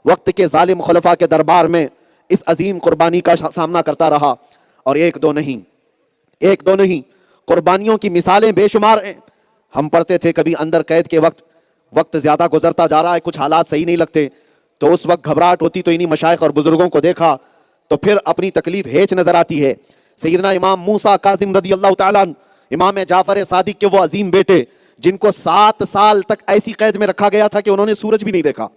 وقت کے ظالم خلفاء کے دربار میں اس عظیم قربانی کا سامنا کرتا رہا، اور ایک دو نہیں قربانیوں کی مثالیں بے شمار ہیں۔ ہم پڑھتے تھے کبھی اندر قید کے وقت زیادہ گزرتا جا رہا ہے، کچھ حالات صحیح نہیں لگتے، تو اس وقت گھبراہٹ ہوتی، تو انہی مشائخ اور بزرگوں کو دیکھا تو پھر اپنی تکلیف ہیچ نظر آتی ہے۔ سیدنا امام موسیٰ کاظم رضی اللہ تعالیٰ عنہ، امام جعفر صادق کے وہ عظیم بیٹے جن کو 7 سال تک ایسی قید میں رکھا گیا تھا کہ انہوں نے سورج بھی نہیں دیکھا،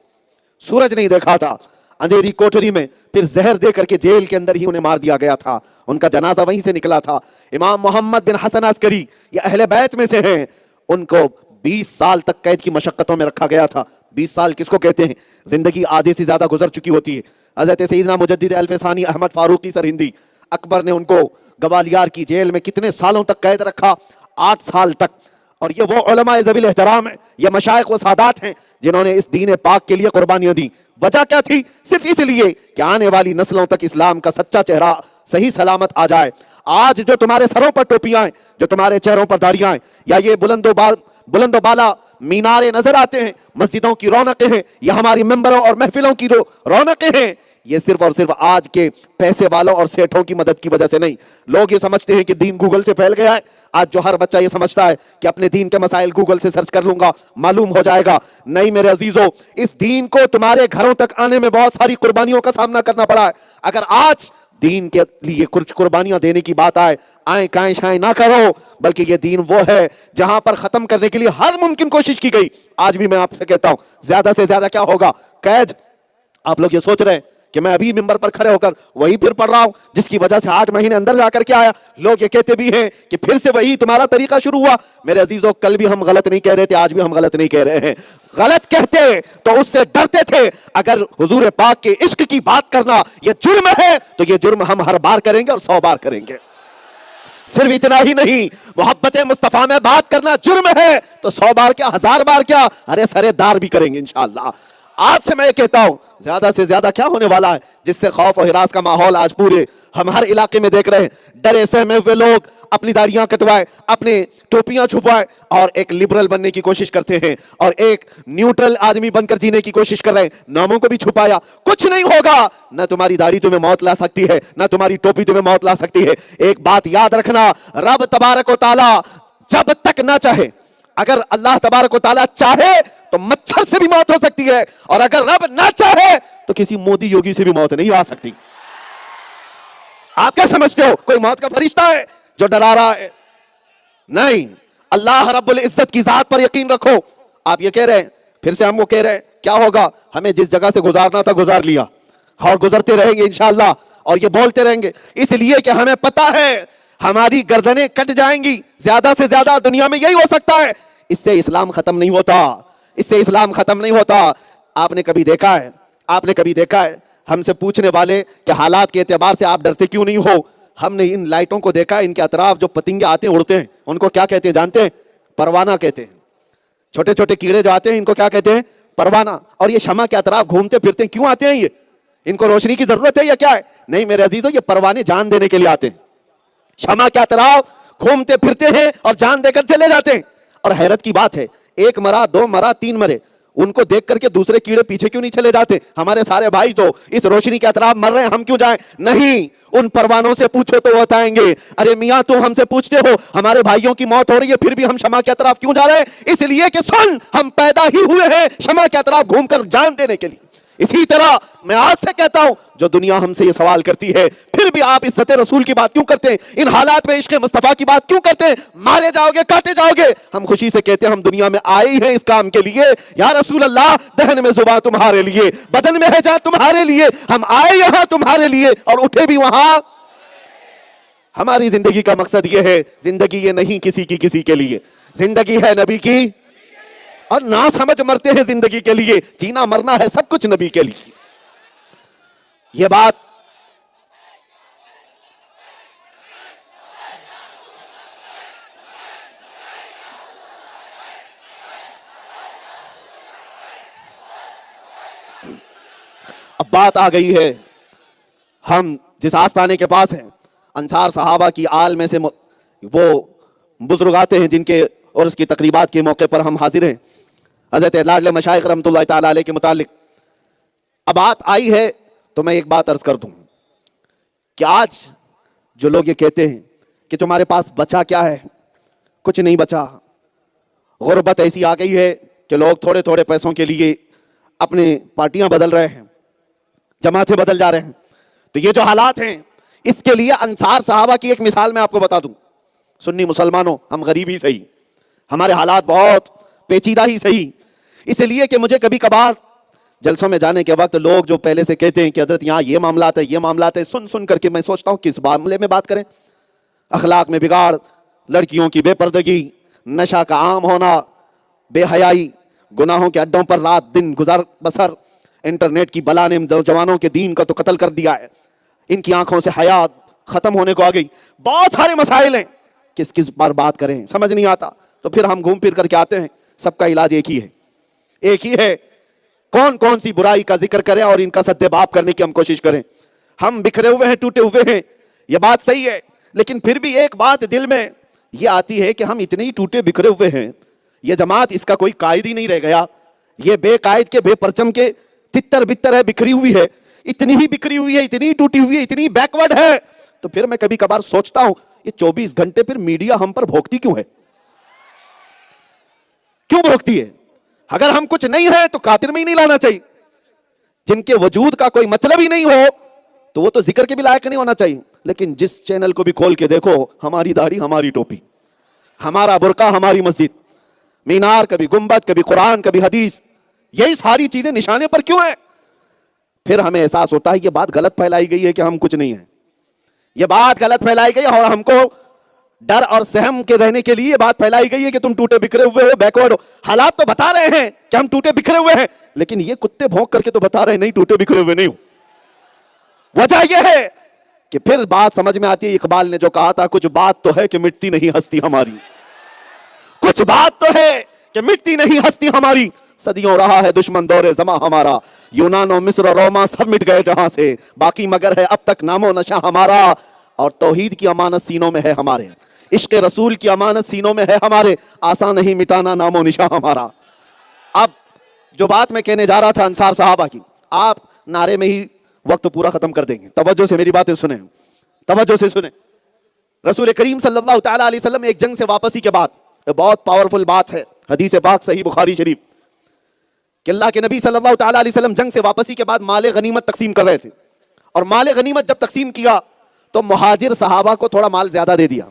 سورج نہیں دیکھا تھا، اندھیری کوٹری میں، پھر زہر دے کر کے جیل کے اندر ہی انہیں مار دیا گیا تھا، ان کا جنازہ وہیں سے نکلا تھا۔ امام محمد بن حسن عسکری، یہ اہل بیت میں سے ہیں، ان کو 20 سال تک قید کی مشقتوں میں رکھا گیا تھا۔ 20 سال کس کو کہتے ہیں؟ زندگی آدھے سے زیادہ گزر چکی ہوتی ہے۔ حضرت سیدنا مجدد الف ثانی احمد فاروقی سرہندی، اکبر نے ان کو گوالیار کی جیل میں کتنے سالوں تک قید رکھا؟ 8 سال تک۔ اور یہ وہ علماء ذوی الاحترام ہیں، یہ مشائخ و سادات ہیں جنہوں نے اس دین پاک کے لیے قربانیاں دی۔ وجہ کیا تھی؟ صرف اس لیے کہ آنے والی نسلوں تک اسلام کا سچا چہرہ صحیح سلامت آ جائے۔ آج جو تمہارے سروں پر ٹوپیاں ہیں، جو تمہارے چہروں پر داڑیاں ہیں، یا یہ بلند و بالا میناریں نظر آتے ہیں، مسجدوں کی رونقیں ہیں، یا ہماری ممبروں اور محفلوں کی جو رونقیں ہیں، یہ صرف اور صرف آج کے پیسے والوں اور سیٹھوں کی مدد کی وجہ سے نہیں۔ لوگ یہ سمجھتے ہیں کہ دین گوگل سے پھیل گیا ہے، آج جو ہر بچہ یہ سمجھتا ہے کہ اپنے دین کے مسائل گوگل سے سرچ کر لوں گا معلوم ہو جائے گا۔ نہیں میرے عزیزو، اس دین کو تمہارے گھروں تک آنے میں بہت ساری قربانیوں کا سامنا کرنا پڑا ہے۔ اگر آج دین کے لیے کچھ قربانیاں دینے کی بات آئیں کائیں شائیں نہ کرو، بلکہ یہ دین وہ ہے جہاں پر ختم کرنے کے لیے ہر ممکن کوشش کی گئی۔ آج بھی میں آپ سے کہتا ہوں، زیادہ سے زیادہ کیا ہوگا؟ قید۔ آپ لوگ یہ سوچ رہے ہیں کہ میں ابھی ممبر پر کھڑے ہو کر وہی پھر پڑھ رہا ہوں جس کی وجہ سے 8 مہینے اندر جا کر کے آیا۔ لوگ یہ کہتے بھی ہیں کہ پھر سے وہی تمہارا طریقہ شروع ہوا۔ میرے عزیزو، کل بھی ہم غلط نہیں کہہ رہے تھے، آج بھی ہم غلط نہیں کہہ رہے ہیں۔ غلط کہتے تو اس سے ڈرتے تھے۔ اگر حضور پاک کے عشق کی بات کرنا یہ جرم ہے تو یہ جرم ہم ہر بار کریں گے اور 100 بار کریں گے۔ صرف اتنا ہی نہیں، محبت مصطفیٰ میں بات کرنا جرم ہے تو 100 بار کیا، 1000 بار کیا، ارے سرے دار بھی کریں گے انشاءاللہ۔ آج سے میں یہ کہتا ہوں، زیادہ سے زیادہ کیا ہونے والا ہے جس سے خوف و ہراس کا ماحول آج پورے ہم ہر علاقے میں دیکھ رہے ہیں۔ ڈرے سہمے ہوئے لوگ اپنی داڑیاں کٹوائے، اپنے ٹوپیاں چھپوائے اور ایک لبرل بننے کی کوشش کرتے ہیں اور ایک نیوٹرل آدمی بن کر جینے کی کوشش کر رہے ہیں۔ ناموں کو بھی چھپایا، کچھ نہیں ہوگا۔ نہ تمہاری داڑھی تمہیں موت لا سکتی ہے، نہ تمہاری ٹوپی تمہیں موت لا سکتی ہے۔ ایک بات یاد رکھنا، رب تبارک و تعالی جب تک نہ چاہے، اگر اللہ تبارک و تعالی چاہے تو مچھر سے بھی موت ہو سکتی ہے، اور اگر رب نہ چاہے تو کسی مودی یوگی سے بھی موت نہیں آ سکتی۔ آپ کیا سمجھتے ہو کوئی موت کا فرشتہ ہے جو ڈرا رہا ہے؟ نہیں، اللہ رب العزت کی ذات پر یقین رکھو۔ آپ یہ کہہ رہے ہیں، پھر سے ہم کو کہہ رہے ہیں، کیا ہوگا؟ ہمیں جس جگہ سے گزارنا تھا گزار لیا، اور گزرتے رہیں گے انشاءاللہ، اور یہ بولتے رہیں گے، اس لیے کہ ہمیں پتہ ہے ہماری گردنیں کٹ جائیں گی۔ زیادہ سے زیادہ دنیا میں یہی ہو سکتا ہے، اس سے اسلام ختم نہیں ہوتا، اس سے اسلام ختم نہیں ہوتا۔ آپ نے کبھی دیکھا ہے ہم سے پوچھنے والے کہ حالات کے اعتبار سے آپ ڈرتے کیوں نہیں ہو؟ ہم نے ان لائٹوں کو دیکھا، ان کے اطراف جو پتنگے آتے ہیں اڑتے ہیں، ان کو کیا کہتے ہیں جانتے ہیں؟ پروانہ کہتے ہیں۔ چھوٹے چھوٹے کیڑے جو آتے ہیں ان کو کیا کہتے ہیں؟ پروانہ۔ اور یہ شمع کے اطراف گھومتے پھرتے ہیں، کیوں آتے ہیں یہ؟ ان کو روشنی کی ضرورت ہے یا کیا ہے؟ نہیں میرے عزیزو، یہ پروانے جان دینے کے لیے آتے ہیں، شمع کے اطراف گھومتے پھرتے ہیں اور جان دے کر چلے جاتے ہیں۔ اور حیرت کی بات ہے، 1 مرا، 2 مرا، 3 مرے، ان کو دیکھ کر کے دوسرے کیڑے پیچھے کیوں نہیں چلے جاتے؟ ہمارے سارے بھائی تو اس روشنی کے اطراف مر رہے ہیں، ہم کیوں جائیں؟ نہیں، ان پروانوں سے پوچھو تو وہ بتائیں گے، ارے میاں تم ہم سے پوچھتے ہو ہمارے بھائیوں کی موت ہو رہی ہے پھر بھی ہم شمع کے اطراف کیوں جا رہے ہیں؟ اس لیے کہ سن، ہم پیدا ہی ہوئے ہیں شمع کے اطراف گھوم کر جان دینے کے لیے۔ اسی طرح میں آج سے کہتا ہوں، جو دنیا ہم سے یہ سوال کرتی ہے پھر بھی آپ عزت رسول کی بات کیوں کرتے ہیں؟ ان حالات میں عشق مصطفیٰ کی بات کیوں کرتے ہیں؟ مارے جاؤ گے، کاٹے جاؤ گے۔ ہم خوشی سے کہتے ہیں ہم دنیا میں آئے ہی ہیں اس کام کے لیے۔ یا رسول اللہ، دہن میں زباں تمہارے لیے، بدن میں ہے جان تمہارے لیے، ہم آئے یہاں تمہارے لیے اور اٹھے بھی وہاں۔ ہماری زندگی کا مقصد یہ ہے، زندگی یہ نہیں کسی کے لیے، زندگی ہے نبی کی، اور نہ سمجھ مرتے ہیں زندگی کے لیے، جینا مرنا ہے سب کچھ نبی کے لیے۔ یہ بات اب بات آ گئی ہے، ہم جس آستانے کے پاس ہیں، انصار صحابہ کی آل میں سے وہ بزرگ آتے ہیں جن کے اور اس کی تقریبات کے موقع پر ہم حاضر ہیں۔ حضرت لاڈلے مشائخ رحمۃ اللہ تعالی علیہ کے متعلق اب بات آئی ہے تو میں ایک بات عرض کر دوں کہ آج جو لوگ یہ کہتے ہیں کہ تمہارے پاس بچا کیا ہے، کچھ نہیں بچا، غربت ایسی آ گئی ہے کہ لوگ تھوڑے تھوڑے پیسوں کے لیے اپنے پارٹیاں بدل رہے ہیں، جماعتیں بدل جا رہے ہیں. تو یہ جو حالات ہیں اس کے لیے انصار صحابہ کی ایک مثال میں آپ کو بتا دوں. سنی مسلمانوں، ہم غریب ہی صحیح، ہمارے حالات بہت پیچیدہ ہی صحیح، اس لیے کہ مجھے کبھی کبھار جلسوں میں جانے کے وقت لوگ جو پہلے سے کہتے ہیں کہ حضرت یہاں یہ معاملات ہے یہ معاملات ہے، سن کر کے میں سوچتا ہوں کس معاملے میں بات کریں. اخلاق میں بگاڑ، لڑکیوں کی بے پردگی، نشہ کا عام ہونا، بے حیائی، گناہوں کے اڈوں پر رات دن گزر بسر، انٹرنیٹ کی بلا نے جوانوں کے دین کا تو قتل کر دیا ہے، ان کی آنکھوں سے حیات ختم ہونے کو آ گئی. بہت سارے مسائل ہیں، کس پر بات کریں سمجھ نہیں آتا. تو پھر ہم گھوم پھر کر کے آتے ہیں، سب کا علاج ایک ہی ہے. کون سی برائی کا ذکر کریں اور ان کا سد باب کرنے کی ہم کوشش کریں. ہم بکھرے ہوئے ہیں، ٹوٹے ہوئے ہیں، یہ بات صحیح ہے، لیکن پھر بھی ایک بات دل میں یہ آتی ہے کہ ہم اتنے ہی ٹوٹے بکھرے ہوئے ہیں، یہ جماعت اس کا کوئی قائد ہی نہیں رہ گیا، یہ بے قائد کے بے پرچم کے تتر بتر ہے، بکھری ہوئی ہے، اتنی ہی بکھری ہوئی ہے، اتنی ٹوٹی ہوئی ہے، اتنی بیکورڈ ہے. تو پھر میں کبھی کبھار سوچتا ہوں یہ 24 گھنٹے پھر میڈیا ہم پر بھوکتی کیوں ہے؟ کیوں بھوکتی ہے؟ اگر ہم کچھ نہیں ہے تو خاطر میں ہی نہیں لانا چاہیے. جن کے وجود کا کوئی مطلب ہی نہیں ہو تو وہ تو ذکر کے بھی لائق نہیں ہونا چاہیے. لیکن جس چینل کو بھی کھول کے دیکھو، ہماری داڑھی ہماری ٹوپی، ہمارا برقع ہماری مسجد، مینار کبھی گنبد کبھی قرآن کبھی حدیث، یہی ساری چیزیں نشانے پر کیوں ہیں؟ پھر ہمیں احساس ہوتا ہے یہ بات غلط پھیلائی گئی ہے کہ ہم کچھ نہیں ہیں، یہ بات غلط پھیلائی گئی اور ہم کو ڈر اور سہم کے رہنے کے لیے بات پھیلائی گئی ہے کہ تم ٹوٹے بکھرے ہوئے ہو، بیکورڈ ہو. حالات تو بتا رہے ہیں کہ ہم ٹوٹے بکھرے ہوئے ہیں، لیکن یہ کتے بھونک کر کے تو بتا رہے ہیں نہیں ٹوٹے بکھرے ہوئے نہیں ہو. وجہ یہ ہے کہ پھر بات سمجھ میں آتی ہے. اقبال نے جو کہا تھا، کچھ بات تو ہے کہ مٹتی نہیں ہستی ہماری، کچھ بات تو ہے کہ مٹتی نہیں ہستی ہماری. صدیوں رہا ہے دشمن دور زماں ہمارا، یونان و مصر و روما سب مٹ گئے جہاں سے، باقی مگر ہے اب تک نام و نشاں ہمارا. اور توحید کی امانت سینوں میں ہے ہمارے، عشق رسول کی امانت سینوں میں ہے ہمارے، آسان نہیں مٹانا نام و نشاں ہمارا. اب جو بات میں کہنے جا رہا تھا انصار صحابہ کی، آپ نعرے میں ہی وقت پورا ختم کر دیں گے. توجہ سے میری باتیں سنیں، توجہ سے سنیں. رسول کریم صلی اللہ تعالیٰ علیہ وسلم ایک جنگ سے واپسی کے بعد، بہت پاورفل بات ہے، حدیث پاک صحیح بخاری شریف، کہ اللہ کے نبی صلی اللہ تعالیٰ علیہ وسلم جنگ سے واپسی کے بعد مال غنیمت تقسیم کر رہے تھے. اور مال غنیمت جب تقسیم کیا تو مہاجر صحابہ کو تھوڑا مال زیادہ دے دیا،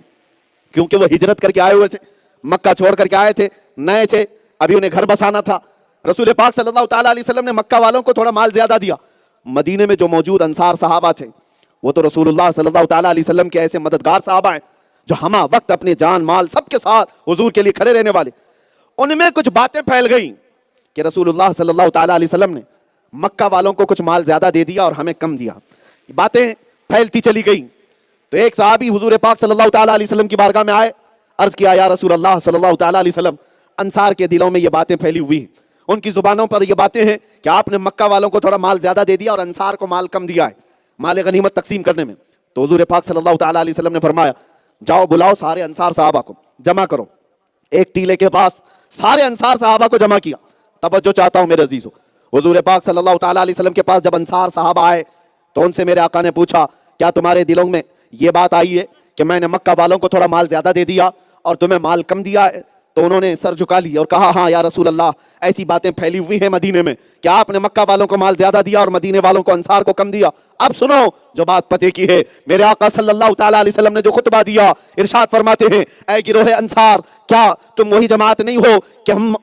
کیونکہ وہ ہجرت کر کے آئے ہوئے تھے، مکہ چھوڑ کر کے آئے تھے، نئے تھے، ابھی انہیں گھر بسانا تھا. رسول پاک صلی اللہ تعالیٰ علیہ وسلم نے مکہ والوں کو تھوڑا مال زیادہ دیا. مدینے میں جو موجود انصار صحابہ تھے وہ تو رسول اللہ صلی اللہ تعالیٰ علیہ وسلم کے ایسے مددگار صحابہ ہیں جو ہمہ وقت اپنے جان مال سب کے ساتھ حضور کے لیے کھڑے رہنے والے. ان میں کچھ باتیں پھیل گئیں کہ رسول اللہ صلی اللہ تعالیٰ علیہ وسلم نے مکہ والوں کو کچھ مال زیادہ دے دیا اور ہمیں کم دیا. باتیں پھیلتی چلی گئیں. تو ایک صحابی حضور پاک صلی اللہ تعالیٰ علیہ وسلم کی بارگاہ میں آئے، عرض کیا یا رسول اللہ صلی اللہ تعالیٰ علیہ وسلم، انصار کے دلوں میں یہ باتیں پھیلی ہوئی ہیں، ان کی زبانوں پر یہ باتیں ہیں کہ آپ نے مکہ والوں کو تھوڑا مال زیادہ دے دیا اور انصار کو مال کم دیا ہے مال غنیمت تقسیم کرنے میں. تو حضور پاک صلی اللہ تعالیٰ علیہ وسلم نے فرمایا جاؤ بلاؤ سارے انصار صحابہ کو جمع کرو. ایک ٹیلے کے پاس سارے انصار صحابہ کو جمع کیا. توجہ چاہتا ہوں میرے عزیزو، حضور پاک صلی اللہ تعالیٰ علیہ وسلم کے پاس جب انصار صحابہ آئے تو ان سے میرے آقا نے پوچھا کیا تمہارے دلوں میں یہ بات آئی ہے کہ میں نے مکہ والوں کو تھوڑا مال زیادہ دے دیا اور تمہیں مال کم دیا ہے؟ تو انہوں نے سر جھکا لی اور کہا ہاں یا رسول اللہ، ایسی باتیں پھیلی ہوئی ہیں مدینے میں کہ آپ نے مکہ والوں کو مال زیادہ دیا اور مدینے والوں کو انصار کو کم دیا. اب سنو جو بات پتے کی ہے. میرے آقا صلی اللہ تعالیٰ علیہ وسلم نے جو خطبہ دیا، ارشاد فرماتے ہیں اے گروہ انصار، کیا تم وہی جماعت نہیں ہو کہ ہم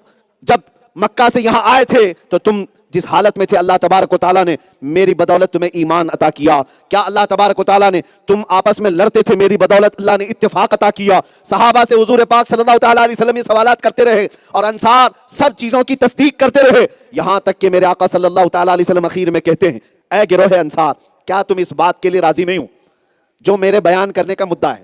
جب مکہ سے یہاں آئے تھے تو تم جس حالت میں تھے اللہ تبارک و تعالیٰ نے میری بدولت تمہیں ایمان عطا کیا؟ کیا اللہ تبارک و تعالیٰ نے تم آپس میں لڑتے تھے میری بدولت اللہ نے اتفاق عطا کیا؟ صحابہ سے حضور پاک صلی اللہ تعالیٰ علیہ وسلم یہ سوالات کرتے رہے اور انصار سب چیزوں کی تصدیق کرتے رہے، یہاں تک کہ میرے آقا صلی اللہ تعالیٰ علیہ وسلم اخیر میں کہتے ہیں اے گروہ انصار، کیا تم اس بات کے لیے راضی نہیں ہو جو میرے بیان کرنے کا مدعا ہے،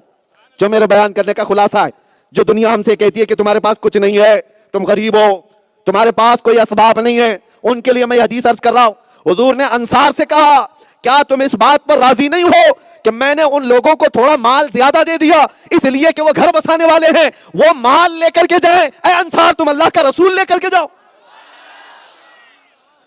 جو میرے بیان کرنے کا خلاصہ ہے؟ جو دنیا ہم سے کہتی ہے کہ تمہارے پاس کچھ نہیں ہے، تم غریب ہو، تمہارے پاس کوئی اسباب نہیں ہے، ان کے لیے میں حدیث عرض کر رہا ہوں. حضور نے انصار سے کہا کیا تم اس بات پر راضی نہیں ہو کہ میں نے ان لوگوں کو تھوڑا مال زیادہ دے دیا اس لیے کہ وہ گھر بسانے والے ہیں، وہ مال لے کر کے جائیں. اے انصار تم اللہ کا رسول لے کر کے جاؤ.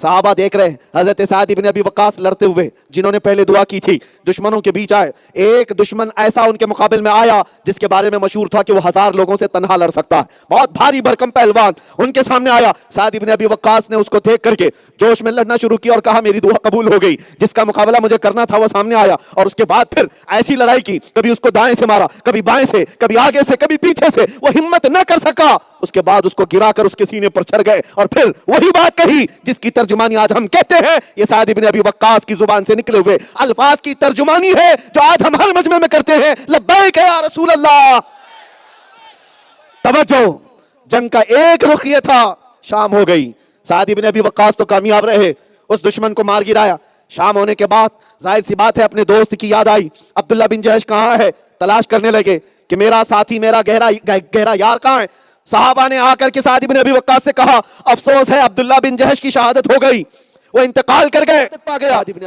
صحابہ دیکھ رہے ہیں حضرت سعد بن ابی وقاص لڑتے ہوئے، جنہوں نے پہلے دعا کی تھی، دشمنوں کے بیچ آئے. ایک دشمن ایسا ان کے مقابل میں آیا جس کے بارے میں مشہور تھا کہ وہ 1000 لوگوں سے تنہا لڑ سکتا ہے، بہت بھاری بھرکم پہلوان ان کے سامنے آیا. سعد بن ابی وقاص نے اس کو دیکھ کر کے جوش میں لڑنا شروع کیا اور کہا میری دعا قبول ہو گئی. جس کا مقابلہ مجھے کرنا تھا وہ سامنے آیا، اور اس کے بعد پھر ایسی لڑائی کی، کبھی اس کو دائیں سے مارا، کبھی بائیں سے، کبھی آگے سے، کبھی پیچھے سے. وہ ہمت نہ کر سکا. اس کے بعد اس کو گرا کر اس کے سینے پر چڑھ گئے اور پھر وہی بات کہی جس کی ترجمانی آج ہم کہتے ہیں. یہ سعد بن ابی وقاص کی زبان سے نکلے ہوئے الفاظ کی ترجمانی ہے جو آج ہم ہر مجمع میں کرتے ہیں. لبیک یا رسول اللہ. توجہ، جنگ کا ایک رخ یہ تھا، شام ہو گئی. سعد بن ابی وقاص تو کامیاب رہے، اس دشمن کو مار گرایا. شام ہونے کے بعد ظاہر سی بات ہے اپنے دوست کی یاد آئی. عبداللہ بن جہش کہاں ہے؟ تلاش کرنے لگے کہ میرا ساتھی، میرا گہرا یار کہاں ہے. صحابہ نے آ کر کے سعد بن ابی وقاص سے کہا افسوس ہے عبداللہ بن جہش کی شہادت ہو گئی، وہ انتقال کر گئے.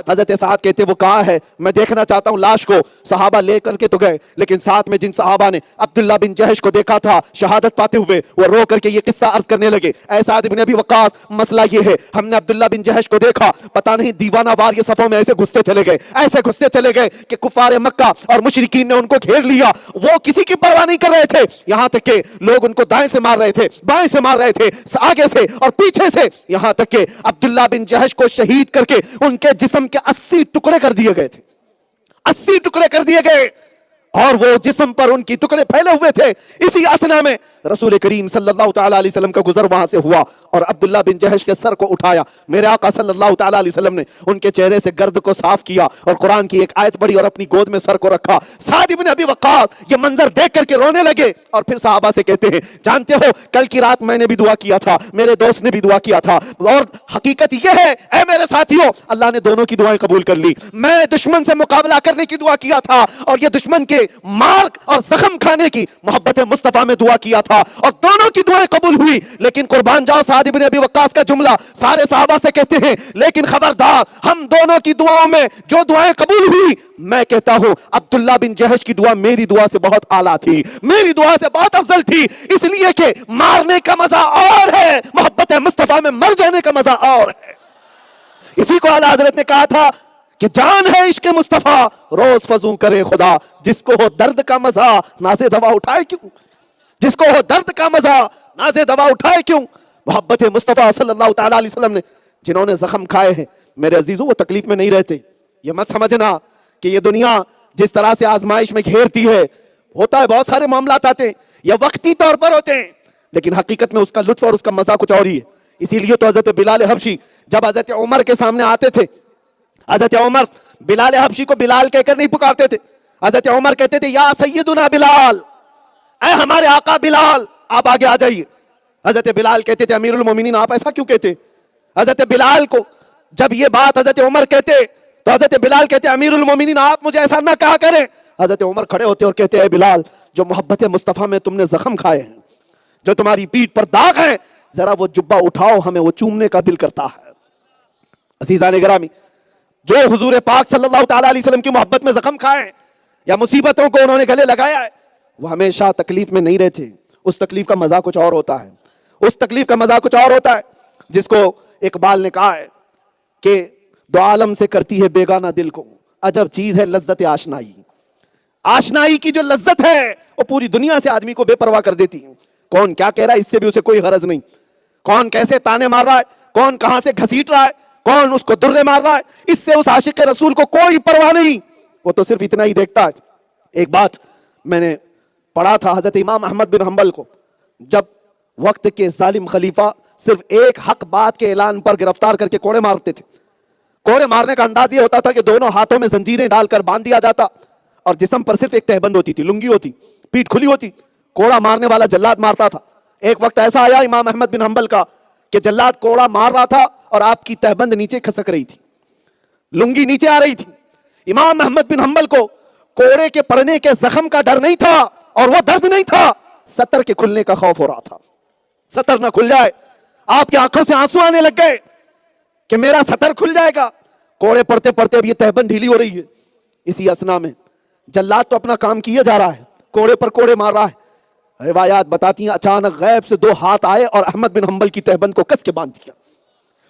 حضرت سعد کہتے وہ کہاں ہے؟ میں دیکھنا چاہتا ہوں لاش کو. صحابہ لے کر کے تو گئے، لیکن ساتھ میں جن صحابہ نے عبداللہ بن جہش کو دیکھا تھا شہادت پاتے ہوئے، وہ رو کر کے یہ قصہ عرض کرنے لگے. اے سعد بن ابی وقاص، مسئلہ یہ ہے ہم نے عبداللہ بن جہش کو دیکھا، پتہ نہیں دیوانہ وار یہ صفوں میں ایسے گھستے چلے گئے، ایسے گھستے چلے گئے کہ کفار مکہ اور مشرکین نے ان کو گھیر لیا. وہ کسی کی پرواہ نہیں کر رہے تھے، یہاں تک کہ لوگ ان کو دائیں سے مار رہے تھے، بائیں سے مار رہے تھے، آگے سے اور پیچھے سے، یہاں تک کہ عبداللہ بن جہش کو شہید کر کے ان کے جسم کے 80 ٹکڑے کر دیے گئے تھے. 80 ٹکڑے کر دیے گئے اور وہ جسم پر ان کی ٹکڑے پھیلے ہوئے تھے. اسی اسنا میں رسول کریم صلی اللہ تعالی علیہ وسلم کا گزر وہاں سے ہوا اور عبداللہ بن جہش کے سر کو اٹھایا. میرے آقا صلی اللہ تعالی علیہ وسلم نے ان کے چہرے سے گرد کو صاف کیا اور قرآن کی ایک آیت پڑھی اور اپنی گود میں سر کو رکھا. سعد بن ابی وقاص یہ منظر دیکھ کر کے رونے لگے اور پھر صحابہ سے کہتے ہیں جانتے ہو کل کی رات میں نے بھی دعا کیا تھا، میرے دوست نے بھی دعا کیا تھا، اور حقیقت یہ ہے اے میرے ساتھیوں اللہ نے دونوں کی دعائیں قبول کر لی. میں دشمن سے مقابلہ کرنے کی دعا کیا تھا اور یہ دشمن کے مار اور زخم کھانے کی محبت مصطفیٰ میں دعا کیا تھا اور دونوں کی دعائیں قبول ہوئی. لیکن قربان جاؤ سعد بن ابی وقاص کا جملہ سارے صحابہ سے کہتے ہیں لیکن خبردار ہم دونوں کی دعاؤں میں جو دعائیں قبول ہوئی میں کہتا ہوں عبداللہ بن جہش کی دعا میری دعا سے بہت اعلیٰ تھی، میری دعا سے بہت افضل تھی، اس لیے کہ مارنے کا مزہ اور ہے، محبت مصطفیٰ میں مر جانے کا مزہ اور ہے. اسی کو اعلیٰ حضرت نے کہا تھا کہ جان ہے عشق مصطفیٰ روز فزوں کرے خدا، جس کو ہو درد کا مزہ نازے دوا اٹھائے کیوں، جس کو ہو درد کا مزہ نازے دوا اٹھائے کیوں. محبت مصطفیٰ صلی اللہ تعالی علیہ وسلم نے جنہوں نے زخم کھائے ہیں میرے عزیزوں وہ تکلیف میں نہیں رہتے. یہ مت سمجھنا کہ یہ دنیا جس طرح سے آزمائش میں گھیرتی ہے، ہوتا ہے بہت سارے معاملات آتے ہیں یہ وقتی طور پر ہوتے ہیں، لیکن حقیقت میں اس کا لطف اور اس کا مزہ کچھ اور ہی ہے. اسی لیے تو حضرت بلال حبشی جب حضرت عمر کے سامنے آتے تھے، حضرت عمر بلال حبشی کو بلال کہہ کر نہیں پکارتے تھے، حضرت عمر کہتے تھے یا سیدنا بلال، اے ہمارے آقا بلال آپ آگے آ جائیے. حضرت بلال کہتے تھے امیر المومنین آپ ایسا کیوں کہتے؟ حضرت بلال کو جب یہ بات حضرت عمر کہتے تو حضرت بلال کہتے امیر المومنین آپ مجھے ایسا نہ کہا کریں. حضرت عمر کھڑے ہوتے اور کہتے اے بلال جو محبت مصطفیٰ میں تم نے زخم کھائے ہیں، جو تمہاری پیٹھ پر داغ ہیں، ذرا وہ جبہ اٹھاؤ ہمیں وہ چومنے کا دل کرتا ہے. عزیزان گرامی جو حضور پاک صلی اللہ تعالی علیہ وسلم کی محبت میں زخم کھائے یا مصیبتوں کو انہوں نے گلے لگایا ہے وہ ہمیشہ تکلیف میں نہیں رہتے. اس تکلیف کا مزہ کچھ اور ہوتا ہے، اس تکلیف کا مزہ کچھ اور ہوتا ہے. جس کو اقبال نے کہا ہے کہ دو عالم سے کرتی ہے بیگانہ دل کو، عجب چیز ہے لذت آشنائی. آشنائی کی جو لذت ہے وہ پوری دنیا سے آدمی کو بے پرواہ کر دیتی ہے. کون کیا کہہ رہا ہے اس سے بھی اسے کوئی غرض نہیں، کون کیسے تانے مار رہا ہے، کون کہاں سے گھسیٹ رہا ہے، کون اس کو درے مار رہا ہے، اس سے اس عاشق رسول کو کوئی پرواہ نہیں. وہ تو صرف اتنا ہی دیکھتا ہے. ایک بات میں نے پڑھا تھا حضرت امام احمد بن حنبل کو جب وقت کے ظالم خلیفہ صرف ایک حق بات کے اعلان پر گرفتار کر کے کوڑے مارتے تھے. کوڑے مارنے کا انداز یہ ہوتا تھا کہ دونوں ہاتھوں میں زنجیریں ڈال کر باندھ دیا جاتا اور جسم پر صرف ایک تہبند ہوتی تھی، لنگی ہوتی، پیٹھ کھلی ہوتی، کوڑا مارنے والا جلاد مارتا تھا. ایک وقت ایسا آیا امام احمد بن حنبل کا کہ جلاد کوڑا مار رہا تھا اور آپ کی تہبند نیچے کھسک رہی تھی، لنگی نیچے آ رہی تھی. امام احمد بن حنبل کو کوڑے کے پڑنے کے زخم کا ڈر نہیں تھا اور وہ درد نہیں تھا، سطر کے کھلنے کا خوف ہو رہا تھا. سطر نہ کھل جائے، آپ کی آنکھوں سے آنسو آنے لگ گئے کہ میرا سطر کھل جائے گا. کوڑے پڑتے پڑتے اب یہ تہبند ڈھیلی ہو رہی ہے. اسی اسنا میں جلاد تو اپنا کام کیے جا رہا ہے، کوڑے پر کوڑے مار رہا ہے. روایات بتاتی ہیں اچانک غیب سے دو ہاتھ آئے اور احمد بن حنبل کی تہبند کو کس کے باندھ دیا.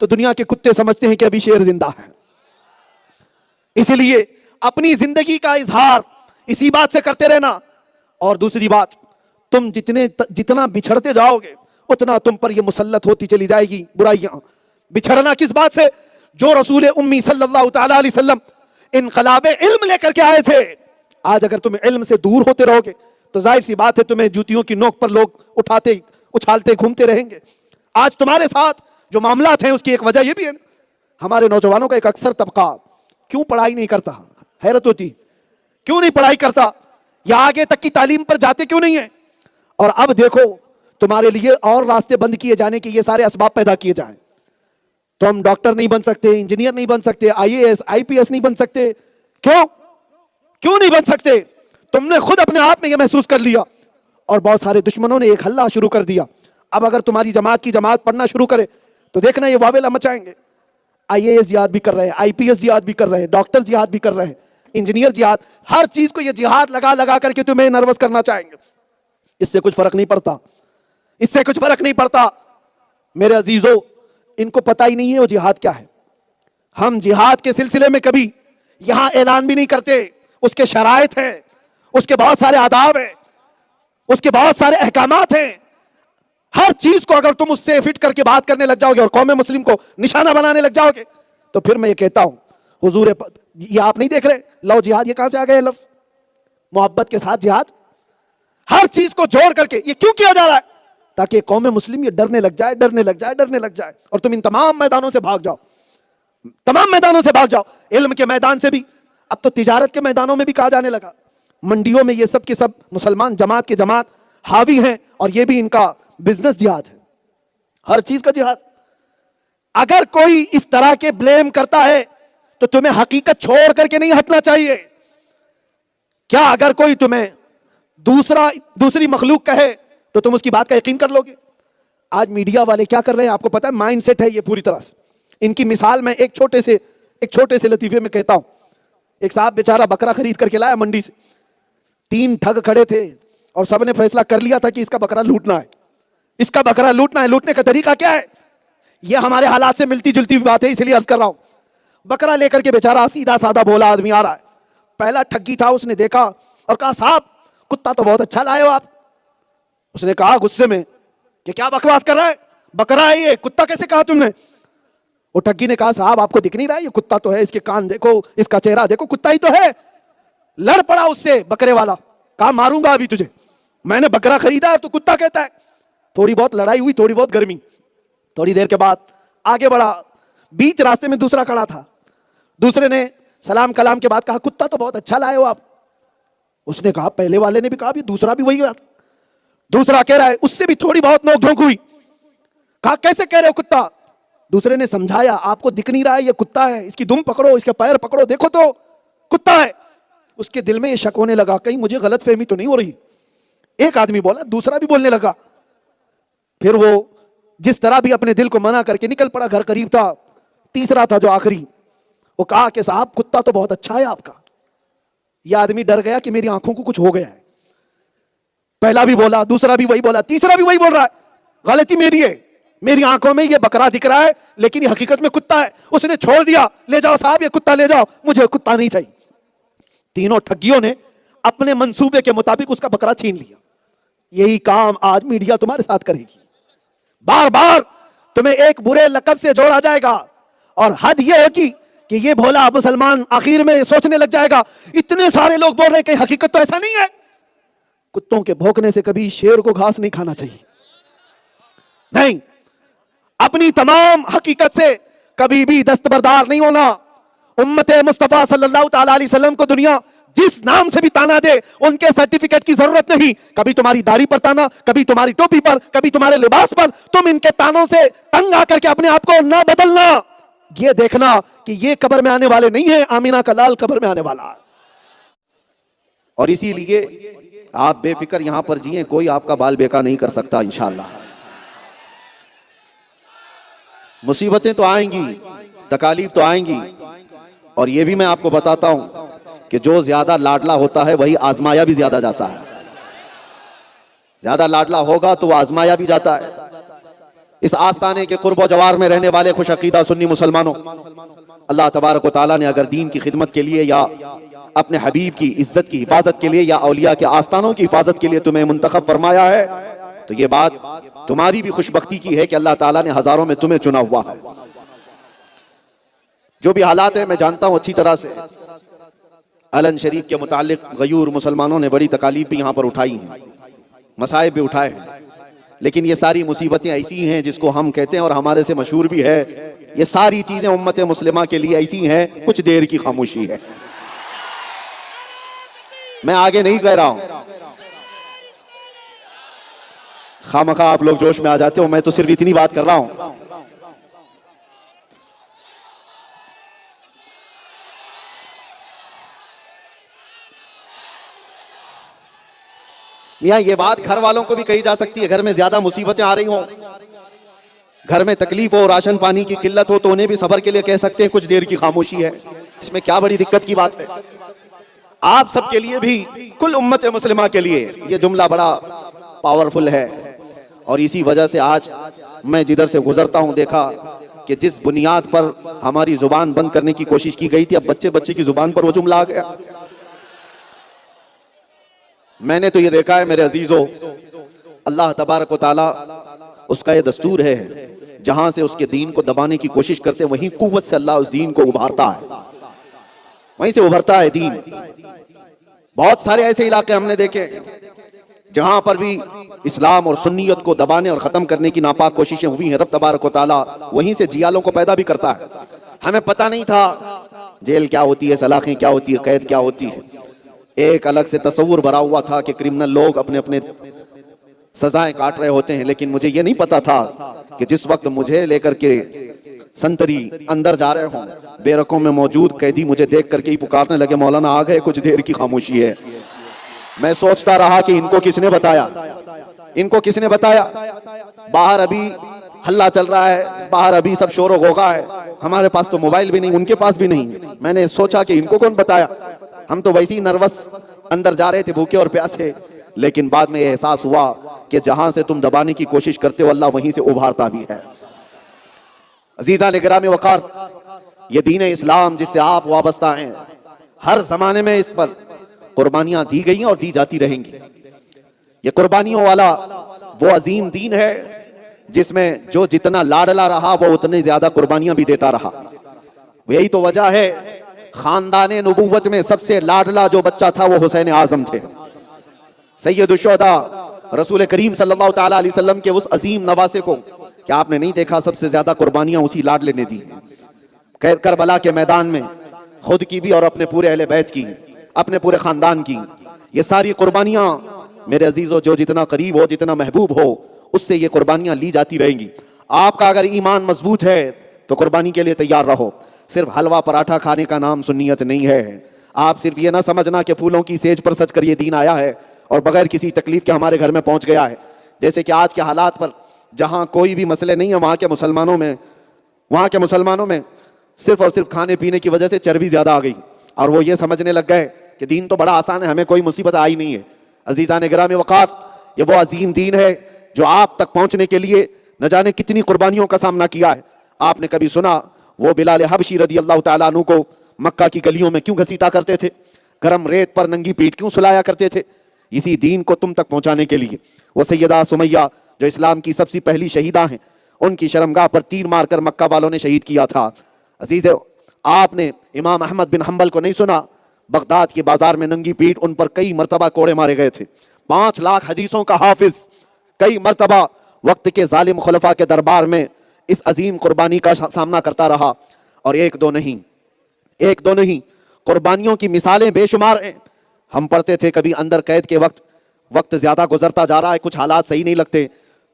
تو دنیا کے کتے سمجھتے ہیں کہ ابھی شیر زندہ ہے. اسی لیے اپنی زندگی کا اظہار اسی بات سے کرتے رہنا. اور دوسری بات، تم جتنا بچھڑتے جاؤ گے اتنا تم پر یہ مسلط ہوتی چلی جائے گی برائیاں. بچھڑنا کس بات سے؟ جو رسول امی صلی اللہ تعالی علیہ وسلم انقلاب علم لے کر کے آئے تھے. آج اگر تم علم سے دور ہوتے رہو گے تو ظاہر سی بات ہے تمہیں جوتیوں کی نوک پر لوگ اٹھاتے اچھالتے گھومتے رہیں گے. آج تمہارے ساتھ جو معاملات ہیں اس کی ایک وجہ یہ بھی ہے، ہمارے نوجوانوں کا ایک اکثر طبقہ کیوں پڑھائی نہیں کرتا. حیرت ہوتی کیوں نہیں پڑھائی کرتا، یا آگے تک کی تعلیم پر جاتے کیوں نہیں ہیں. اور اب دیکھو تمہارے لیے اور راستے بند کیے جانے کے یہ سارے اسباب پیدا کیے جائیں. تو ہم ڈاکٹر نہیں بن سکتے، انجینئر نہیں بن سکتے، IAS IPS نہیں بن سکتے. کیوں نہیں بن سکتے؟ تم نے خود اپنے آپ میں یہ محسوس کر لیا اور بہت سارے دشمنوں نے ایک حلہ شروع کر دیا. اب اگر تمہاری جماعت کی جماعت پڑھنا شروع کرے تو دیکھنا یہ واویلا مچائیں گے. IAS جہاد بھی کر رہے ہیں، IPS جہاد بھی کر رہے ہیں، ڈاکٹر جہاد بھی کر رہے ہیں، انجینئر جہاد، ہر چیز کو یہ جہاد لگا لگا کر کے تمہیں نروس کرنا چاہیں گے. اس سے کچھ فرق نہیں پڑتا، اس سے کچھ فرق نہیں پڑتا. میرے عزیزو، ان کو پتہ ہی نہیں ہے وہ جہاد کیا ہے. ہم جہاد کے سلسلے میں کبھی یہاں اعلان بھی نہیں کرتے. اس کے شرائط ہیں، اس کے بہت سارے آداب ہیں، اس کے بہت سارے احکامات ہیں. ہر چیز کو اگر تم اس سے فٹ کر کے بات کرنے لگ جاؤ گے اور قوم مسلم کو نشانہ بنانے لگ جاؤ گے تو پھر میں یہ کہتا ہوں حضور یہ آپ نہیں دیکھ رہے لو جہاد یہ کہاں سے آ گئے لفظ؟ محبت کے ساتھ جہاد. ہر چیز کو جوڑ کر کے یہ کیوں کیا جا رہا ہے؟ تاکہ قوم مسلم یہ ڈرنے لگ جائے، ڈرنے لگ جائے، ڈرنے لگ جائے. اور تم ان تمام میدانوں سے بھاگ جاؤ، تمام میدانوں سے بھاگ جاؤ. علم کے میدان سے بھی، اب تو تجارت کے میدانوں میں بھی کہا جانے لگا. منڈیوں میں یہ سب کے سب مسلمان جماعت کے جماعت حاوی ہیں اور یہ بھی ان کا بزنس جہاد ہے، ہر چیز کا جہاد. اگر کوئی اس طرح کے بلیم کرتا ہے تو تمہیں حقیقت چھوڑ کر کے نہیں ہٹنا چاہیے. کیا اگر کوئی تمہیں دوسری مخلوق کہے تو تم اس کی بات کا یقین کر لو گے؟ آج میڈیا والے کیا کر رہے ہیں آپ کو پتا ہے؟ مائنڈ سیٹ ہے یہ پوری طرح سے. ان کی مثال میں ایک چھوٹے سے لطیفے میں کہتا ہوں. ایک صاحب بیچارہ بکرا خرید کر کے لایا منڈی سے. 3 ٹھگ کھڑے تھے اور سب نے فیصلہ کر لیا تھا کہ اس کا بکرا لوٹنا ہے، اس کا بکرا لوٹنا ہے. لوٹنے کا طریقہ کیا ہے؟ یہ ہمارے حالات سے ملتی جلتی بات ہے اس لیے عرض کر رہا ہوں. بکرا لے کر کے بیچارہ سیدھا سادہ بولا آدمی آ رہا ہے. پہلا ٹھگی تھا، اس نے دیکھا اور کہا صاحب کتا تو بہت اچھا لائے ہو آپ. اس نے کہا غصے میں کہ کیا بکواس کر رہا ہے، بکرا ہے یہ، کتا کیسے کہا تم نے؟ وہ ٹھگی نے کہا صاحب آپ کو دکھ نہیں رہا ہے یہ کتا تو ہے، اس کے کان دیکھو، اس کا چہرہ دیکھو، کتا ہی تو ہے. لڑ پڑا اس سے بکرے والا، کہا ماروں گا ابھی تجھے، میں نے بکرا خریدا ہے تو کتا کہتا ہے. تھوڑی بہت لڑائی ہوئی، تھوڑی بہت گرمی. تھوڑی دیر کے بعد آگے بڑھا، بیچ راستے میں دوسرا کھڑا تھا. دوسرے نے سلام کلام کے بعد کہا کتا تو بہت اچھا لائے ہو آپ. اس نے کہا پہلے والے نے بھی کہا بھی دوسرا بھی وہی بات. دوسرا کہہ رہا ہے، اس سے بھی تھوڑی بہت نوک جھونک ہوئی. کہا کیسے کہہ رہے ہو کتا؟ دوسرے نے سمجھایا آپ کو دکھ نہیں رہا ہے یہ کتا ہے، اس کی دم پکڑو، اس کے پیر پکڑو، دیکھو تو کتا ہے. اس کے دل میں یہ شک ہونے لگا کہیں مجھے غلط فہمی تو نہیں ہو رہی. ایک آدمی بولا، دوسرا بھی بولنے لگا. پھر وہ جس طرح بھی اپنے دل کو منع کر کے نکل پڑا، گھر قریب تھا. تیسرا تھا جو آخری، وہ کہا کہ صاحب کتا تو بہت اچھا ہے آپ کا. یہ آدمی ڈر گیا کہ میری آنکھوں کو کچھ ہو گیا ہے. پہلا بھی بولا، دوسرا بھی وہی بولا، تیسرا بھی وہی بول رہا ہے غلطی میری ہے، میری آنکھوں میں یہ بکرا دکھ رہا ہے لیکن یہ حقیقت میں کتا ہے. اس نے چھوڑ دیا، لے جاؤ صاحب یہ کتا لے جاؤ، مجھے کتا نہیں چاہیے. تینوں ٹھگیوں نے اپنے منصوبے کے مطابق اس کا بکرا چھین لیا. یہی کام آج میڈیا تمہارے ساتھ کرے گی. بار بار تمہیں ایک برے لقب سے جوڑا جائے گا اور حد یہ ہوگی کہ یہ بھولا مسلمان آخر میں سوچنے لگ جائے گا اتنے سارے لوگ بول رہے ہیں کہ حقیقت تو ایسا نہیں ہے. کتوں کے بھونکنے سے کبھی شیر کو گھاس نہیں کھانا چاہیے. نہیں، اپنی تمام حقیقت سے کبھی بھی دستبردار نہیں ہونا. امت مصطفیٰ صلی اللہ تعالی علیہ وسلم کو دنیا جس نام سے بھی تانا دے ان کے سرٹیفکیٹ کی ضرورت نہیں. کبھی تمہاری داڑھی پر تانا، کبھی تمہاری ٹوپی پر، کبھی تمہارے لباس پر. تم ان کے تانوں سے تنگ آ کر کے اپنے آپ کو نہ بدلنا. یہ دیکھنا کہ یہ قبر میں آنے والے نہیں ہیں، آمینہ کا لال قبر میں آنے والا ہے. اور اسی لیے آپ بے فکر یہاں پر جئیں، کوئی آپ کا بال بیکا نہیں کر سکتا انشاءاللہ. مصیبتیں تو آئیں گی، تکالیف تو آئیں گی، اور یہ بھی میں آپ کو بتاتا ہوں کہ جو زیادہ لاڈلا ہوتا ہے وہی آزمایا بھی زیادہ جاتا ہے. زیادہ لاڈلا ہوگا تو وہ آزمایا بھی جاتا ہے. اس آستانے کے قرب و جوار میں رہنے والے خوش عقیدہ سنی مسلمانوں، اللہ تبارک و تعالیٰ نے اگر دین کی خدمت کے لیے یا اپنے حبیب کی عزت کی حفاظت کے لیے یا اولیاء کے آستانوں کی حفاظت کے لیے تمہیں منتخب فرمایا ہے تو یہ بات تمہاری بھی خوش بختی کی ہے کہ اللہ تعالیٰ نے ہزاروں میں تمہیں چنا ہوا ہے۔ جو بھی حالات ہیں میں جانتا ہوں اچھی طرح سے، علن شریف کے متعلق غیور مسلمانوں نے بڑی تکالیف بھی یہاں پر اٹھائی ہیں، مصائب بھی اٹھائے ہیں، لیکن یہ ساری مصیبتیں ایسی ہیں جس کو ہم کہتے ہیں اور ہمارے سے مشہور بھی ہے، یہ ساری چیزیں امت مسلمہ کے لیے ایسی ہیں کچھ دیر کی خاموشی ہے۔ میں آگے نہیں کہہ رہا ہوں، خامخواہ آپ لوگ جوش میں آ جاتے ہو، میں تو صرف اتنی بات کر رہا ہوں۔ میاں یہ بات گھر والوں کو بھی کہی جا سکتی ہے، گھر میں زیادہ مصیبتیں آ رہی ہوں، گھر میں تکلیف ہو، راشن پانی کی قلت ہو تو انہیں بھی صبر کے لیے کہہ سکتے ہیں کچھ دیر کی خاموشی ہے، اس میں کیا بڑی دقت کی بات ہے۔ آپ سب کے لیے بھی، کل امت مسلمہ کے لیے یہ جملہ بڑا پاورفل ہے، اور اسی وجہ سے آج میں جدھر سے گزرتا ہوں دیکھا کہ جس بنیاد پر ہماری زبان بند کرنے کی کوشش کی گئی تھی اب بچے کی زبان پر وہ جملہ آ گیا۔ میں نے تو یہ دیکھا ہے میرے عزیزو، اللہ تبارک و تعالیٰ اس کا یہ دستور ہے، جہاں سے اس کے دین کو دبانے کی کوشش کرتے ہیں وہیں قوت سے اللہ اس دین کو ابھارتا ہے، وہیں سے ابھرتا ہے دین۔ بہت سارے ایسے علاقے ہم نے دیکھے جہاں پر بھی اسلام اور سنیت کو دبانے اور ختم کرنے کی ناپاک کوششیں ہوئی ہیں، رب تبارک و تعالیٰ وہیں سے جیالوں کو پیدا بھی کرتا ہے۔ ہمیں پتہ نہیں تھا جیل کیا ہوتی ہے، سلاخیں کیا ہوتی ہے، قید کیا ہوتی ہے، ایک الگ سے تصور بھرا ہوا تھا کہ کرمنل لوگ اپنے اپنے سزائیں کاٹ رہے ہوتے ہیں، لیکن مجھے یہ نہیں پتا تھا کہ جس وقت مجھے لے کر کے سنتری اندر جا رہے ہوں، بے رکوں میں موجود قیدی مجھے دیکھ کر کے ہی پکارنے لگے مولانا آ گئے، کچھ دیر کی خاموشی ہے۔ میں سوچتا رہا کہ ان کو کس نے بتایا، ان کو کس نے بتایا؟ باہر ابھی ہلہ چل رہا ہے، باہر ابھی سب شور و غوغا ہے، ہمارے پاس تو موبائل بھی نہیں، ان کے پاس بھی نہیں۔ میں نے سوچا کہ ان کو کون بتایا، ہم تو ویسے ہی نروس اندر جا رہے تھے بھوکے اور پیاسے، لیکن بعد میں یہ احساس ہوا کہ جہاں سے تم دبانے کی کوشش کرتے ہو اللہ وہیں سے ابھارتا بھی ہے۔ عزیزان گرامی وقار، یہ دین اسلام جس سے آپ وابستہ ہیں، ہر زمانے میں اس پر قربانیاں دی گئی ہیں اور دی جاتی رہیں گی۔ یہ قربانیوں والا وہ عظیم دین ہے جس میں جو جتنا لاڈلا رہا وہ اتنے زیادہ قربانیاں بھی دیتا رہا۔ یہی تو وجہ ہے خاندان نبوت میں سب سے لاڈلا جو بچہ تھا وہ حسین اعظم تھے، سید الشہداء، رسول کریم صلی اللہ تعالیٰ علیہ وسلم کے اس عظیم نواسے کو کیا آپ نے نہیں دیکھا سب سے زیادہ قربانیاں اسی لاڈلے نے دی؟ کربلا کے میدان میں خود کی بھی اور اپنے پورے اہل بیت کی، اپنے پورے خاندان کی، یہ ساری قربانیاں میرے عزیزو جو جتنا قریب ہو، جتنا محبوب ہو، اس سے یہ قربانیاں لی جاتی رہیں گی۔ آپ کا اگر ایمان مضبوط ہے تو قربانی کے لیے تیار رہو۔ صرف حلوہ پراٹھا کھانے کا نام سنیت نہیں ہے۔ آپ صرف یہ نہ سمجھنا کہ پھولوں کی سیج پر سج کر یہ دین آیا ہے اور بغیر کسی تکلیف کے ہمارے گھر میں پہنچ گیا ہے۔ جیسے کہ آج کے حالات پر جہاں کوئی بھی مسئلے نہیں ہے، وہاں کے مسلمانوں میں صرف اور صرف کھانے پینے کی وجہ سے چربی زیادہ آ گئی، اور وہ یہ سمجھنے لگ گئے کہ دین تو بڑا آسان ہے، ہمیں کوئی مصیبت آئی نہیں ہے۔ عزیزان گرامی وقار، یہ وہ عظیم دین ہے جو آپ تک پہنچنے کے لیے نہ جانے کتنی قربانیوں کا سامنا کیا ہے۔ آپ نے کبھی سنا وہ بلال حبشی رضی اللہ تعالیٰ عنہ کو مکہ کی گلیوں میں کیوں گھسیٹا کرتے تھے؟ گرم ریت پر ننگی پیٹ کیوں سلایا کرتے تھے؟ اسی دین کو تم تک پہنچانے کے لیے۔ وہ سیدہ سمیہ جو اسلام کی سب سے پہلی شہیدہ ہیں، ان کی شرمگاہ پر تیر مار کر مکہ والوں نے شہید کیا تھا۔ عزیز، آپ نے امام احمد بن حنبل کو نہیں سنا؟ بغداد کے بازار میں ننگی پیٹ ان پر کئی مرتبہ کوڑے مارے گئے تھے۔ 5 لاکھ حدیثوں کا حافظ کئی مرتبہ وقت کے ظالم خلفاء کے دربار میں اس عظیم قربانی کا سامنا کرتا رہا، اور ایک دو نہیں قربانیوں کی مثالیں بے شمار ہیں۔ ہم پڑھتے تھے کبھی اندر قید کے وقت زیادہ گزرتا جا رہا ہے، کچھ حالات صحیح نہیں لگتے،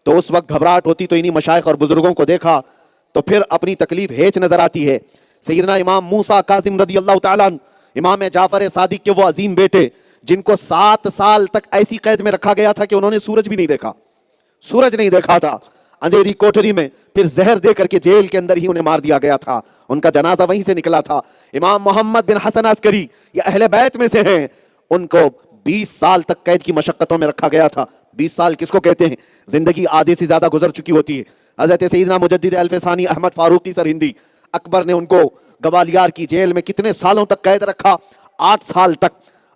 تو اس وقت گھبراہٹ ہوتی، تو انہی مشائخ اور بزرگوں کو دیکھا تو پھر اپنی تکلیف ہیچ نظر آتی ہے۔ سیدنا امام موسیٰ کاظم رضی اللہ تعالیٰ عنہ، امام جعفر صادق کے وہ عظیم بیٹے جن کو 7 سال تک ایسی قید میں رکھا گیا تھا کہ انہوں نے سورج بھی نہیں دیکھا، سورج نہیں دیکھا تھا، اندھیری کوٹری میں، پھر زہر دے کر کے جیل کے اندر ہی انہیں مار دیا گیا تھا، ان کا جنازہ وہیں سے نکلا تھا۔ امام محمد بن حسن عسکری یہ اہل بیت میں سے ہیں، ان کو 20 سال تک قید کی مشقتوں میں رکھا گیا تھا۔ 20 سال کس کو کہتے ہیں؟ زندگی آدھے سے زیادہ گزر چکی ہوتی ہے، حضرت سیدنا مجدد الفسانی احمد فاروقی سرہندی، اکبر نے ان کو گوالیار کی جیل میں کتنے سالوں تک قید رکھا؟ 8 سال تک.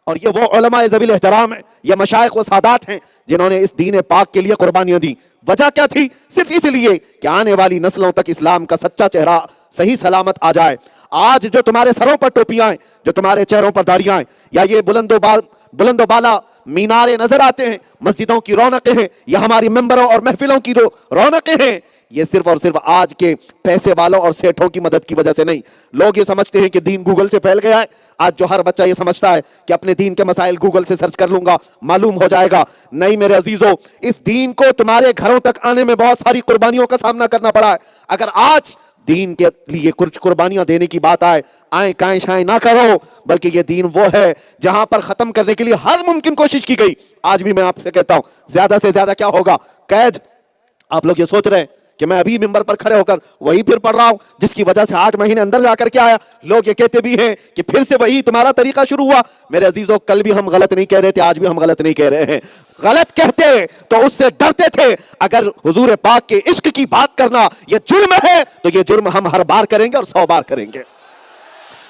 اور یہ وہ علماء ذوی احترام ہیں، یہ مشائخ و سادات ہیں جنہوں نے اس دین پاک کے لیے قربانیاں دی. وجہ کیا تھی؟ صرف اس لیے کہ آنے والی نسلوں تک اسلام کا سچا چہرہ صحیح سلامت آ جائے. آج جو تمہارے سروں پر ٹوپیاں ہیں، جو تمہارے چہروں پر داڑیاں ہیں، یا یہ بلند و بالا مینارے نظر آتے ہیں، مسجدوں کی رونقیں ہیں، یا ہماری ممبروں اور محفلوں کی رونقیں ہیں، یہ صرف اور صرف آج کے پیسے والوں اور سیٹھوں کی مدد کی وجہ سے نہیں. لوگ یہ سمجھتے ہیں کہ دین گوگل سے پھیل گیا ہے. آج جو ہر بچہ یہ سمجھتا ہے کہ اپنے دین کے مسائل گوگل سے سرچ کر لوں گا معلوم ہو جائے گا. نہیں میرے عزیزو، اس دین کو تمہارے گھروں تک آنے میں بہت ساری قربانیوں کا سامنا کرنا پڑا ہے. اگر آج دین کے لیے کچھ قربانیاں دینے کی بات آئیں کائیں شائیں نہ کرو، بلکہ یہ دین وہ ہے جہاں پر ختم کرنے کے لیے ہر ممکن کوشش کی گئی. آج بھی میں آپ سے کہتا ہوں، زیادہ سے زیادہ کیا ہوگا؟ قید. آپ لوگ یہ سوچ رہے ہیں کہ میں ابھی ممبر پر کھڑے ہو کر وہی پھر پڑھ رہا ہوں جس کی وجہ سے 8 مہینے اندر جا کر کے آیا. لوگ یہ کہتے بھی ہیں کہ پھر سے وہی تمہارا طریقہ شروع ہوا. میرے عزیزو، کل بھی ہم غلط نہیں کہہ رہے تھے، آج بھی ہم غلط نہیں کہہ رہے ہیں. غلط کہتے تو اس سے ڈرتے تھے. اگر حضور پاک کے عشق کی بات کرنا یہ جرم ہے تو یہ جرم ہم ہر بار کریں گے اور 100 بار کریں گے.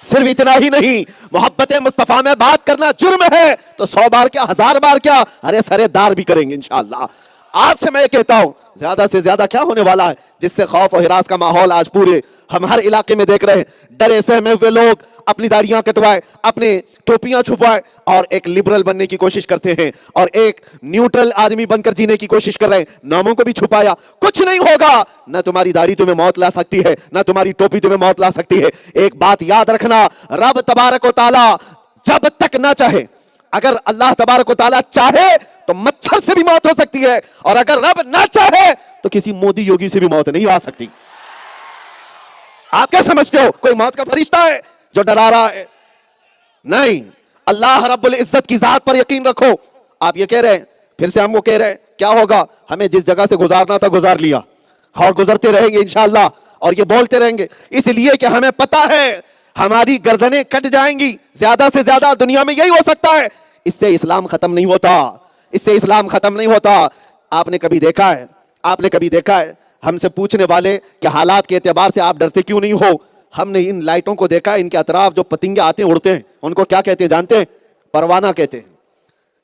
صرف اتنا ہی نہیں، محبت مصطفیٰ میں بات کرنا جرم ہے تو 100 بار کیا، 1000 بار کیا، ہرے سرے دار بھی کریں گے انشاءاللہ. آج سے میں یہ کہتا ہوں، زیادہ سے زیادہ کیا ہونے والا ہے جس سے خوف و ہراس کا ماحول آج پورے ہم ہر علاقے میں دیکھ رہے ہیں. ڈرے سہمے ہوئے لوگ اپنی داڑیاں کٹوائے، اپنے ٹوپیاں چھپائے اور ایک لبرل بننے کی کوشش کرتے ہیں اور ایک نیوٹرل آدمی بن کر جینے کی کوشش کر رہے ہیں. ناموں کو بھی چھپایا. کچھ نہیں ہوگا. نہ تمہاری داڑھی تمہیں موت لا سکتی ہے، نہ تمہاری ٹوپی تمہیں موت لا سکتی ہے. ایک بات یاد رکھنا، رب تبارک و تعالی جب تک نہ چاہے، اگر اللہ تبارک و تعالی چاہے تو مچھر سے بھی موت ہو سکتی ہے، اور اگر رب نہ چاہے تو کسی مودی یوگی سے بھی موت نہیں آ سکتی. آپ کیا سمجھتے ہو کوئی موت کا فرشتہ ہے جو ڈرا رہا ہے؟ نہیں، اللہ رب العزت کی ذات پر یقین رکھو. آپ یہ کہہ رہے ہیں، پھر سے ہم کو کہہ رہے ہیں کیا ہوگا؟ ہمیں جس جگہ سے گزارنا تھا گزار لیا اور گزرتے رہیں گے انشاءاللہ، اور یہ بولتے رہیں گے اس لیے کہ ہمیں پتا ہے ہماری گردنیں کٹ جائیں گی. زیادہ سے زیادہ دنیا میں یہی ہو سکتا ہے. اس سے اسلام ختم نہیں ہوتا، اس سے اسلام ختم نہیں ہوتا. آپ نے کبھی دیکھا ہے ہم سے پوچھنے والے کہ حالات کے اعتبار سے آپ ڈرتے کیوں نہیں ہو؟ ہم نے ان لائٹوں کو دیکھا، ان کے اطراف جو پتنگے آتے ہیں اڑتے ہیں، ان کو کیا کہتے ہیں جانتے ہیں؟ پروانہ کہتے ہیں.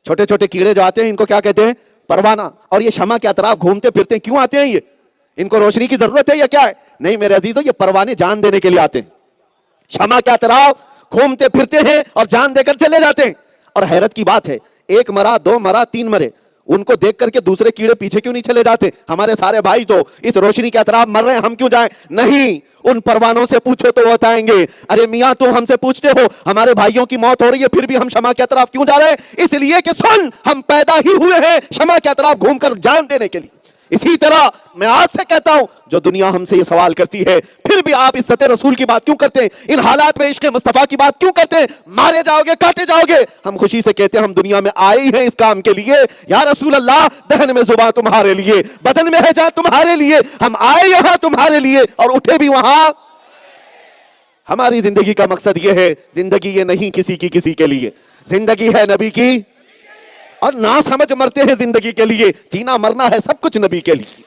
چھوٹے چھوٹے کیڑے جو آتے ہیں ان کو کیا کہتے ہیں؟ پروانہ. اور یہ شمع کے اطراف گھومتے پھرتے ہیں. کیوں آتے ہیں یہ؟ ان کو روشنی کی ضرورت ہے یا کیا ہے؟ نہیں میرے عزیزو، یہ پروانے جان دینے کے لیے آتے ہیں. شمع کے اطراف گھومتے پھرتے ہیں اور جان دے کر چلے جاتے ہیں. اور حیرت کی بات ہے، 1 مرا، 2 مرا، 3 مرے، ان کو دیکھ کر کے دوسرے کیڑے پیچھے کیوں نہیں چلے جاتے؟ ہمارے سارے بھائی تو اس روشنی کے اطراف مر رہے ہیں، ہم کیوں جائیں؟ نہیں، ان پروانوں سے پوچھو تو وہ بتائیں گے ارے میاں تم ہم سے پوچھتے ہو ہمارے بھائیوں کی موت ہو رہی ہے پھر بھی ہم شمع کے اطراف کیوں جا رہے ہیں؟ اس لیے کہ سن، ہم پیدا ہی ہوئے ہیں شمع کے اطراف گھوم کر جان دینے کے لیے. اسی طرح میں آج سے کہتا ہوں، جو دنیا ہم سے یہ سوال کرتی ہے پھر بھی آپ عزت رسول کی بات کیوں کرتے ہیں؟ ان حالات میں عشق مصطفیٰ کی بات کیوں کرتے ہیں؟ مارے جاؤ گے، کاٹے جاؤ گے. ہم خوشی سے کہتے ہیں ہم دنیا میں آئے ہی ہیں اس کام کے لیے. یا رسول اللہ، دہن میں زباں تمہارے لیے، بدن میں ہے جان تمہارے لیے. ہم آئے یہاں تمہارے لیے اور اٹھے بھی وہاں. ہماری زندگی کا مقصد یہ ہے، زندگی یہ نہیں کسی کے لیے، زندگی ہے نبی کی، اور نہ سمجھ مرتے ہیں زندگی کے لیے. جینا مرنا ہے سب کچھ نبی کے لیے.